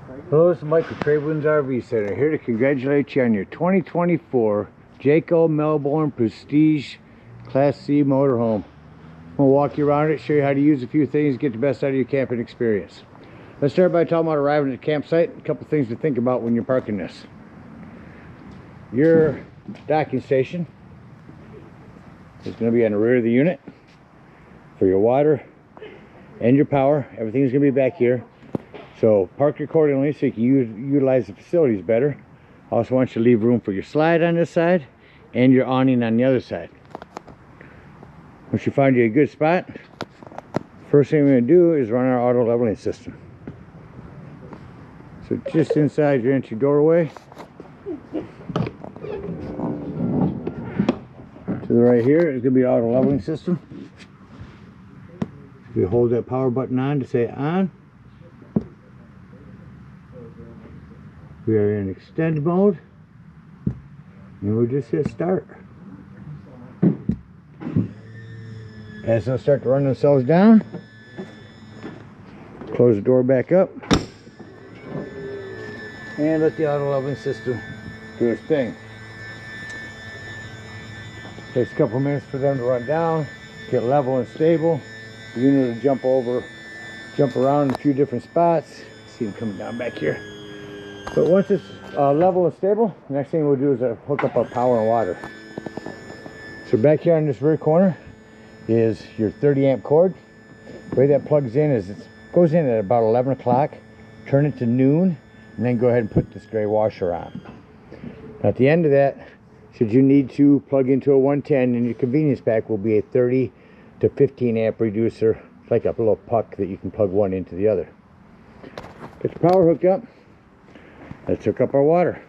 Hello, this is Mike with TradeWinds RV Center, here to congratulate you on your 2024 Jayco Melbourne Prestige Class C motorhome. I'm going to walk you around it, show you how to use a few things, get the best out of your camping experience. Let's start by talking about arriving at the campsite. A couple things to think about when you're parking this. Your docking station is going to be on the rear of the unit for your water and your power. Everything's going to be back here. So park accordingly so you can utilize the facilities better. Also want you to leave room for your slide on this side and your awning on the other side. Once you find you a good spot, first thing we're going to do is run our auto leveling system. So just inside your entry doorway, to the right here is going to be auto leveling system. We hold that power button on to say on. We are in extend mode, and we'll just hit start. As they'll start to run themselves down, close the door back up, and let the auto leveling system do its thing. Takes a couple minutes for them to run down, get level and stable. The unit will jump around in a few different spots. See them coming down back here. But once it's level and stable, the next thing we'll do is hook up our power and water. So back here on this rear corner is your 30 amp cord. The way that plugs in is it goes in at about 11 o'clock, turn it to noon, and then go ahead and put this gray washer on. Now at the end of that, should you need to plug into a 110, in your convenience pack will be a 30 to 15 amp reducer. It's like a little puck that you can plug one into the other. Get the power hooked up. Let's hook up our water.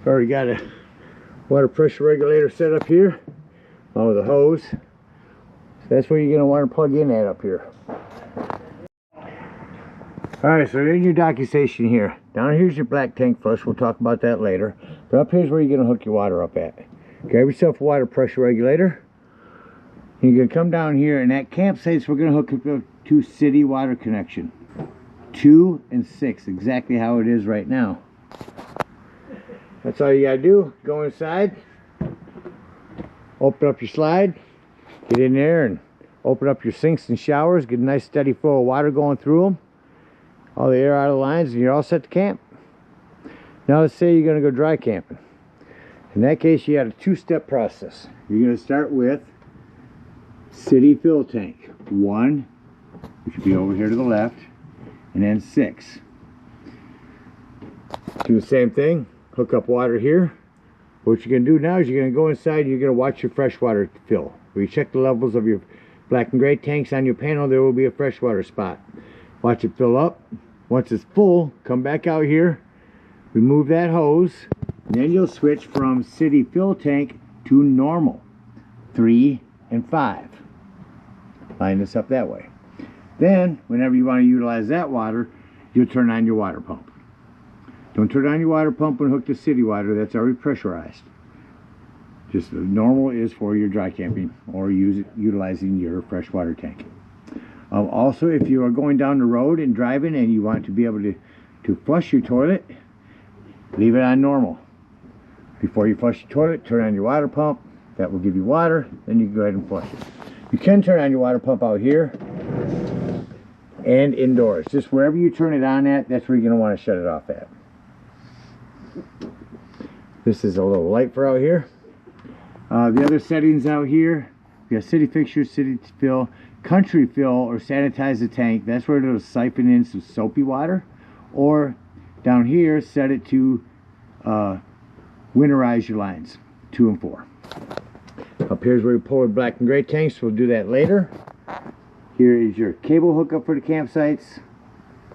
Already got a water pressure regulator set up here, along with a hose. So that's where you're going to want to plug in at up here. Alright, so in your docking station here. Down here's your black tank flush. We'll talk about that later. But up here's where you're going to hook your water up at. Grab yourself a water pressure regulator. And you're going to come down here, and at campsites we're going to hook up to city water connection. 2 and 6, exactly how it is right now. That's all you gotta do. Go inside, open up your slide, get in there and open up your sinks and showers, get a nice steady flow of water going through them, all the air out of the lines, and you're all set to camp. Now let's say you're gonna go dry camping. In that case, you got a two-step process. You're gonna start with city fill tank 1, which will be over here to the left, and then 6. Do the same thing, hook up water here. What you're going to do now is you're going to go inside, you're going to watch your freshwater fill. Where you check the levels of your black and gray tanks on your panel, there will be a freshwater spot. Watch it fill up. Once it's full, come back out here, remove that hose, and then you'll switch from city fill tank to normal 3 and 5. Line this up that way. Then, whenever you want to utilize that water, you'll turn on your water pump. Don't turn on your water pump and hook to city water. That's already pressurized. Just the normal is for your dry camping or utilizing your freshwater tank. Also, if you are going down the road and driving and you want to be able to flush your toilet, leave it on normal. Before you flush your toilet, turn on your water pump. That will give you water. Then you can go ahead and flush it. You can turn on your water pump out here and indoors. Just wherever you turn it on at, that's where you're going to want to shut it off at. This is a little light for out here. The other settings out here, we got city fixture, city fill, country fill, or sanitize the tank. That's where it'll siphon in some soapy water. Or down here, set it to winterize your lines, 2 and 4. Up here's where we pull the black and gray tanks. We'll do that later. Here is your cable hookup for the campsites.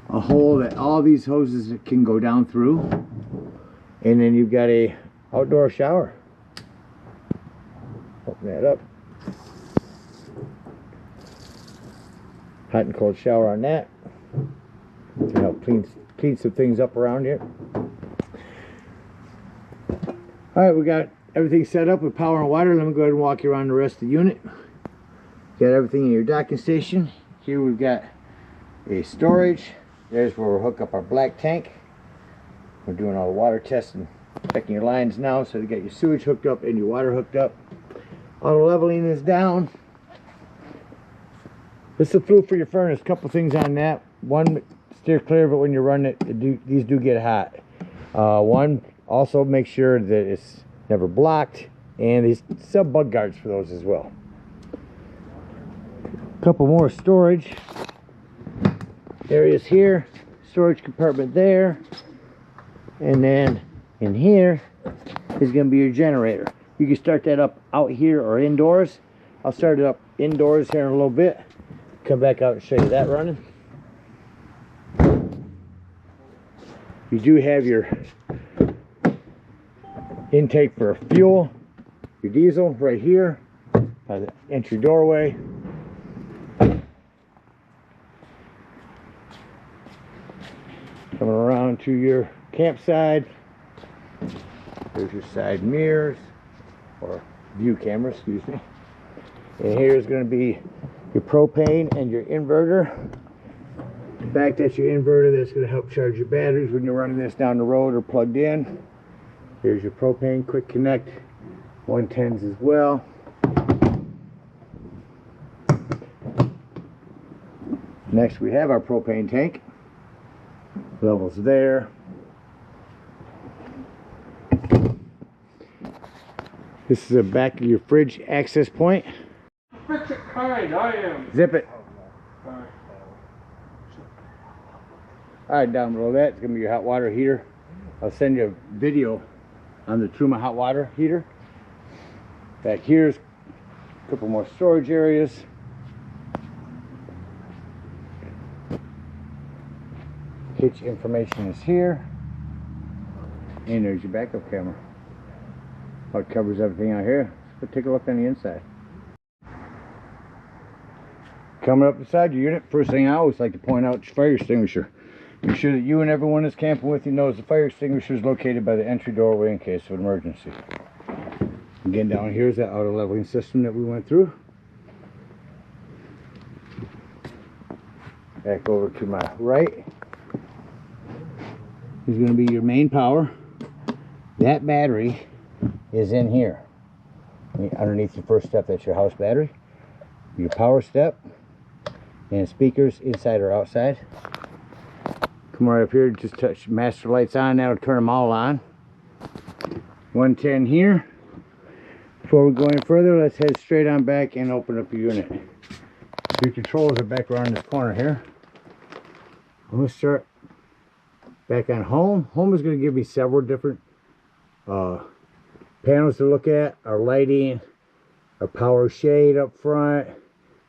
A hole that all these hoses can go down through. And then you've got a outdoor shower. Open that up. Hot and cold shower on that. To help clean some things up around here. Alright, we got everything set up with power and water. Let me go ahead and walk you around the rest of the unit. Got everything in your docking station. Here we've got a storage, There's where we'll hook up our black tank. We're doing all the water testing, checking your lines now, so you got your sewage hooked up and your water hooked up. Auto leveling is down. This is the fluid for your furnace. Couple things on that. One, steer clear of it when you run it. These do get hot. One, also make sure that it's never blocked, and these sub bug guards for those as well. Couple more storage areas here, storage compartment there, and then in here is going to be your generator. You can start that up out here or indoors. I'll start it up indoors here in a little bit, come back out and show you that running. You do have your intake for fuel, your diesel right here by the entry doorway. Coming around to your campsite, there's your side mirrors, or view camera, excuse me. And here's going to be your propane and your inverter. In fact, that's your inverter that's going to help charge your batteries when you're running this down the road or plugged in. Here's your propane quick connect 110s as well. Next we have our propane tank. Levels there. This is the back of your fridge access point. Fix it kind, I am. Zip it. Alright. Alright, down below that it's going to be your hot water heater. I'll send you a video on the Truma hot water heater. Back here's a couple more storage areas. Hitch information is here. And there's your backup camera. How it covers everything out here. Let's take a look on the inside. Coming up beside your unit, first thing I always like to point out is your fire extinguisher. Make sure that you and everyone that's camping with you knows the fire extinguisher is located by the entry doorway in case of an emergency. Again, down here is that auto leveling system that we went through. Back over to my right is going to be your main power. That battery is in here. Underneath the first step, that's your house battery. Your power step and speakers inside or outside. Come right up here, just touch master lights on, that'll turn them all on. 110 here. Before we go any further, let's head straight on back and open up your unit. Your controls are back around this corner here. I'm going to start back on home. Home is going to give me several different panels to look at. Our lighting, our power shade up front,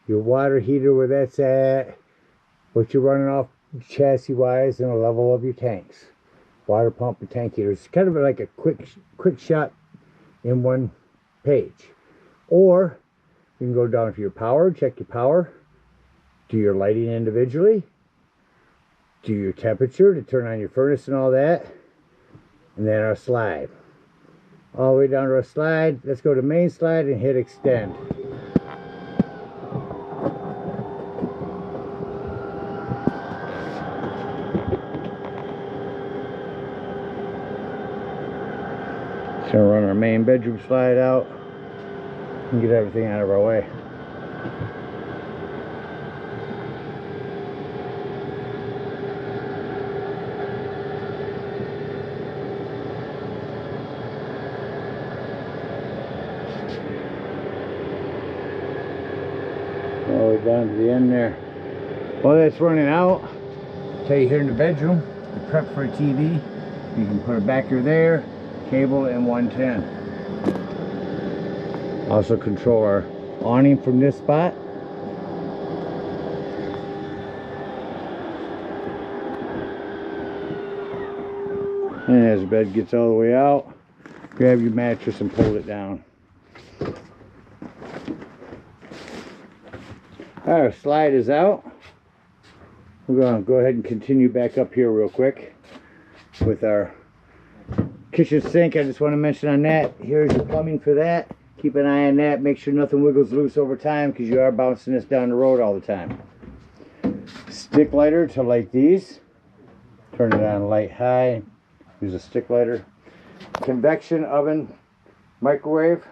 your water heater where that's at, what you're running off chassis wise, and the level of your tanks. Water pump and tank heater. It's kind of like a quick shot in one page. Or you can go down to your power, check your power, do your lighting individually, do your temperature to turn on your furnace and all that, and then our slide. All the way down to our slide. Let's go to main slide and hit extend. Just gonna run our main bedroom slide out and get everything out of our way. All the way down to the end there. While that's running out, I'll tell you here in the bedroom, to prep for a TV, you can put a backer there, cable, and 110. Also control our awning from this spot. And as the bed gets all the way out, grab your mattress and pull it down. Our slide is out. We're going to go ahead and continue back up here real quick with our kitchen sink. I just want to mention on that, here's your plumbing for that. Keep an eye on that. Make sure nothing wiggles loose over time because you are bouncing this down the road all the time. Stick lighter to light these. Turn it on light high. Use a stick lighter. Convection oven, microwave.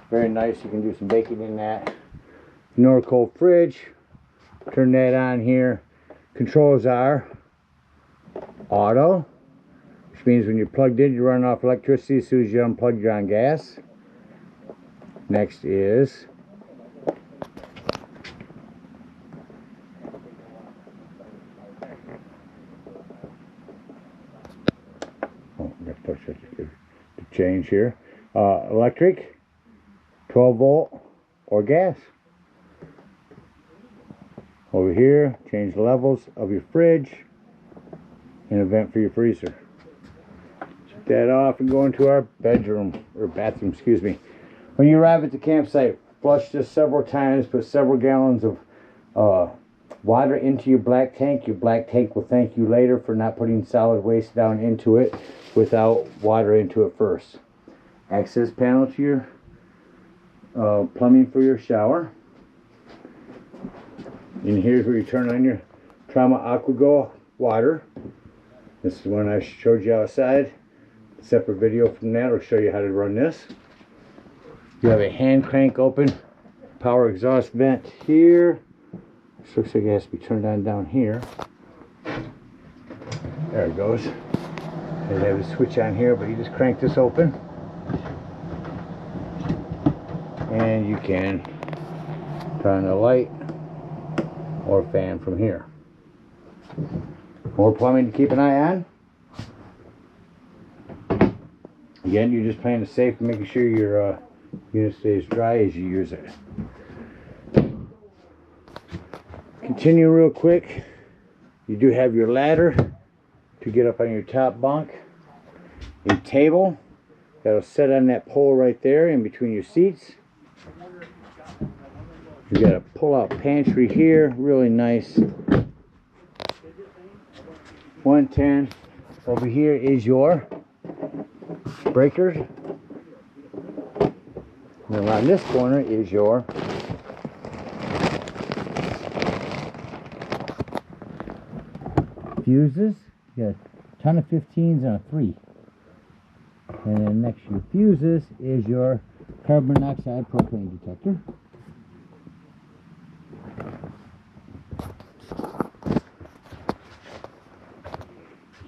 Very nice. You can do some baking in that. Norcold fridge. Turn that on here. Controls are auto, which means when you're plugged in, you're running off electricity. As soon as you unplug, you're on gas. Next is push it to change here. Electric, 12 volt or gas. Over here, change the levels of your fridge and a vent for your freezer. Shut that off and go into our bedroom or bathroom, excuse me. When you arrive at the campsite, flush this several times, put several gallons of water into your black tank. Your black tank will thank you later for not putting solid waste down into it without water into it first. Access panel to your plumbing for your shower. And here's where you turn on your Trauma AquaGo water. This is one I showed you outside. A separate video from that will show you how to run this. You have a hand crank open power exhaust vent here. This looks like it has to be turned on down here. There it goes. And they have a switch on here, but you just crank this open. And you can turn on the light or fan from here. More plumbing to keep an eye on. Again, you're just playing it safe and making sure your unit stays dry as you use it. Continue real quick. You do have your ladder to get up on your top bunk. A table that'll set on that pole right there in between your seats. You got a pull-out pantry here, really nice. 110. Over here is your breakers. And around this corner is your fuses. You got a ton of 15s and a 3. And then next to your fuses is your carbon monoxide propane detector.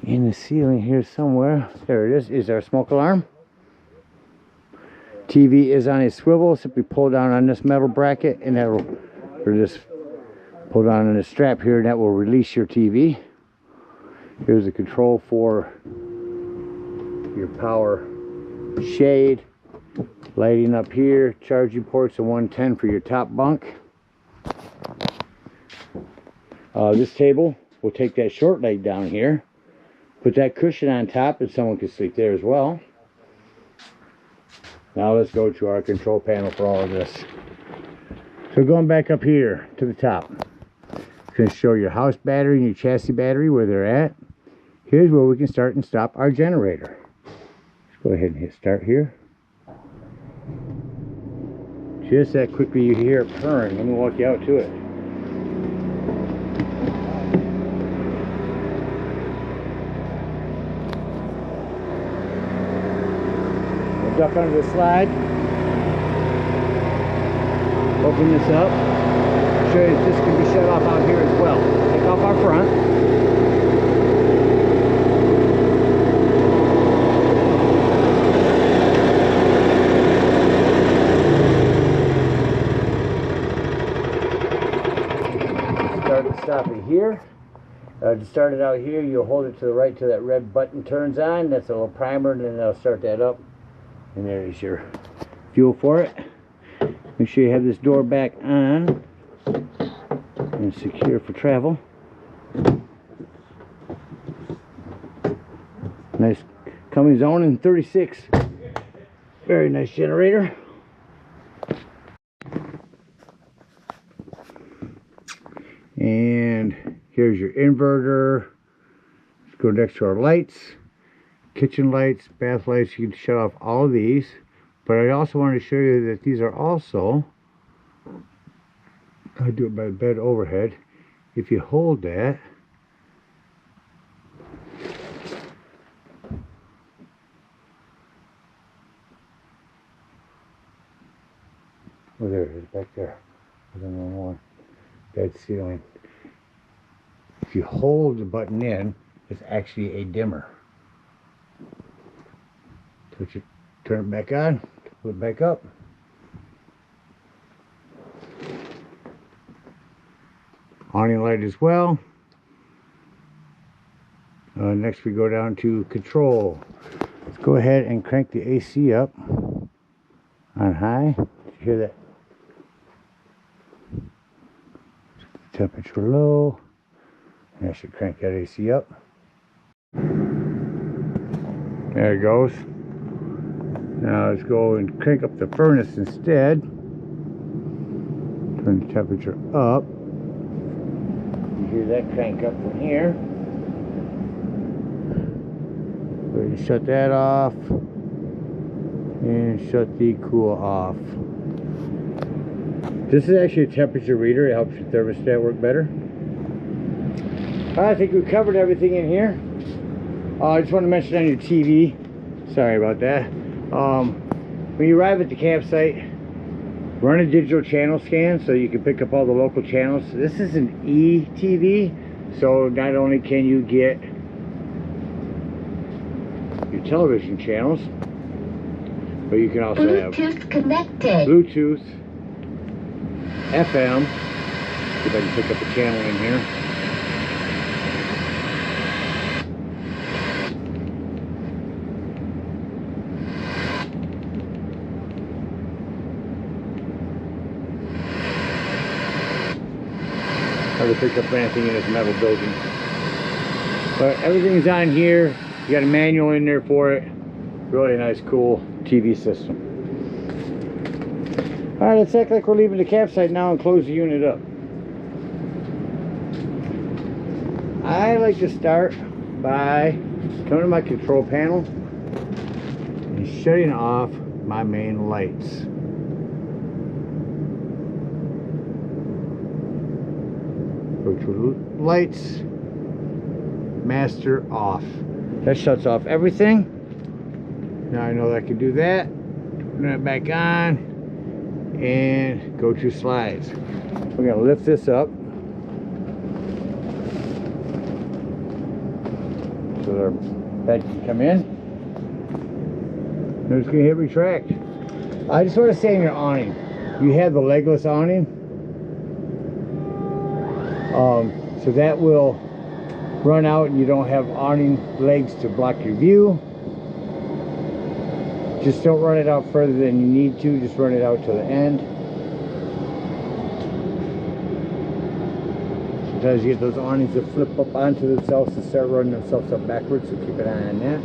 In the ceiling here somewhere, there it is our smoke alarm. TV is on a swivel. Simply pull down on this metal bracket and that will, or just pull down on the strap here and that will release your TV. Here's the control for your power shade. Lighting up here, charging ports and 110 for your top bunk. This table will take that short leg down here. Put that cushion on top and someone can sleep there as well. Now let's go to our control panel for all of this. So going back up here to the top. It's going to show your house battery and your chassis battery where they're at. Here's where we can start and stop our generator. Let's go ahead and hit start here. Just that quickly you hear it purring. Let me walk you out to it. Duck under the slide. Open this up. Show you that this can be shut off out here as well. Take off our front. Start and stop it here. To start it out here, you'll hold it to the right till that red button turns on. That's a little primer, and then I'll start that up. And there is your fuel for it. Make sure you have this door back on and secure for travel. Nice Cummins Onan 36. Very nice generator. And here's your inverter. Let's go next to our lights. Kitchen lights, bath lights, you can shut off all of these. But I also wanted to show you that these are also, I do it by the bed overhead. If you hold that, Oh, there it is, back there. There's another one. Bed ceiling. If you hold the button in, it's actually a dimmer. So you turn it back on, put it back up. Awning light as well. Next we go down to control. Let's go ahead and crank the AC up on high. Did you hear that? Temperature low. And I should crank that AC up. There it goes. Now let's go and crank up the furnace instead. Turn the temperature up. You hear that crank up from here. So you shut that off and shut the cool off. This is actually a temperature reader. It helps your thermostat work better. I think we covered everything in here. I just want to mention on your TV, sorry about that. When you arrive at the campsite, run a digital channel scan so you can pick up all the local channels. This is an E-TV, so not only can you get your television channels, but you can also have Bluetooth connected. Bluetooth, FM. See if I can pick up a channel in here. Hard to pick up anything in this metal building. But everything's on here. You got a manual in there for it. Really nice, cool TV system. Alright, let's act like we're leaving the campsite now and close the unit up. I like to start by coming to my control panel and shutting off my main lights. Go to lights, master off. That shuts off everything. Now I know that I can do that. Turn it back on and go to slides. We're going to lift this up so that our bed can come in. We're just going to hit retract. I just want to say in your awning, you have the legless awning. So that will run out and you don't have awning legs to block your view. Just don't run it out further than you need to. Just run it out to the end. Sometimes you get those awnings that flip up onto themselves and start running themselves up backwards, so keep an eye on that.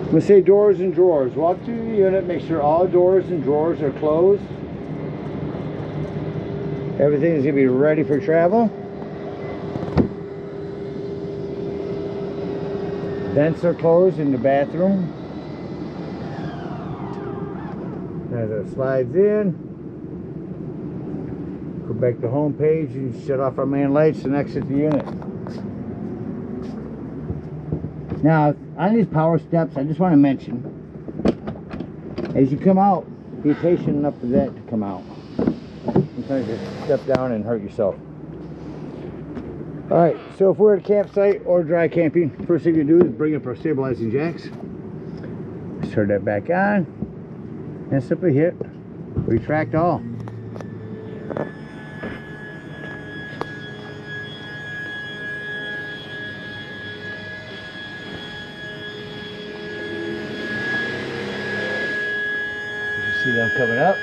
I'm going to say doors and drawers. Walk through the unit, make sure all doors and drawers are closed. Everything is going to be ready for travel. Vents are closed in the bathroom. As it slides in, go back to home page and shut off our main lights and exit the unit. Now, on these power steps, I just want to mention, as you come out, be patient enough for that to come out. Sometimes you step down and hurt yourself. Alright, so if we're at a campsite or dry camping, first thing you do is bring up our stabilizing jacks. Let's turn that back on and simply hit retract all. You see them coming up.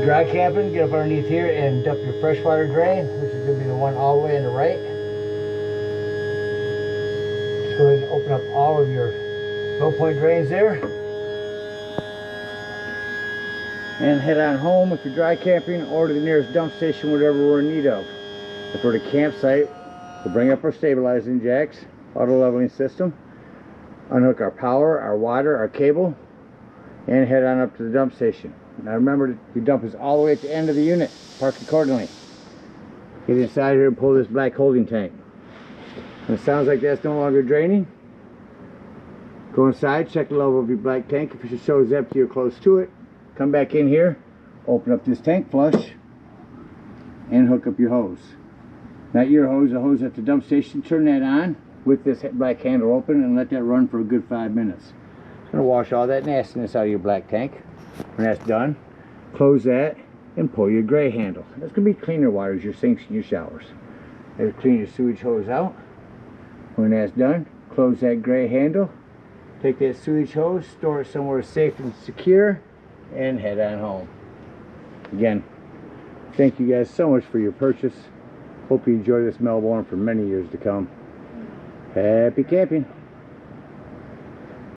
Dry camping, get up underneath here and dump your freshwater drain, which is going to be the one all the way on the right. Just go ahead and open up all of your low point drains there. And head on home if you're dry camping, or to the nearest dump station, whatever we're in need of. If we're at a campsite, we'll bring up our stabilizing jacks, auto leveling system, unhook our power, our water, our cable, and head on up to the dump station. Now remember, your dump is all the way at the end of the unit. Park accordingly. Get inside here and pull this black holding tank. And it sounds like that's no longer draining. Go inside, check the level of your black tank. If it shows empty or close to it, come back in here, open up this tank flush, and hook up your hose. Not your hose, the hose at the dump station. Turn that on with this black handle open and let that run for a good 5 minutes. It's going to wash all that nastiness out of your black tank. When that's done, close that and pull your gray handle. That's going to be cleaner water as your sinks and your showers. That'll clean your sewage hose out. When that's done, close that gray handle. Take that sewage hose, store it somewhere safe and secure, and head on home. Again, thank you guys so much for your purchase. Hope you enjoy this Melbourne for many years to come. Happy camping.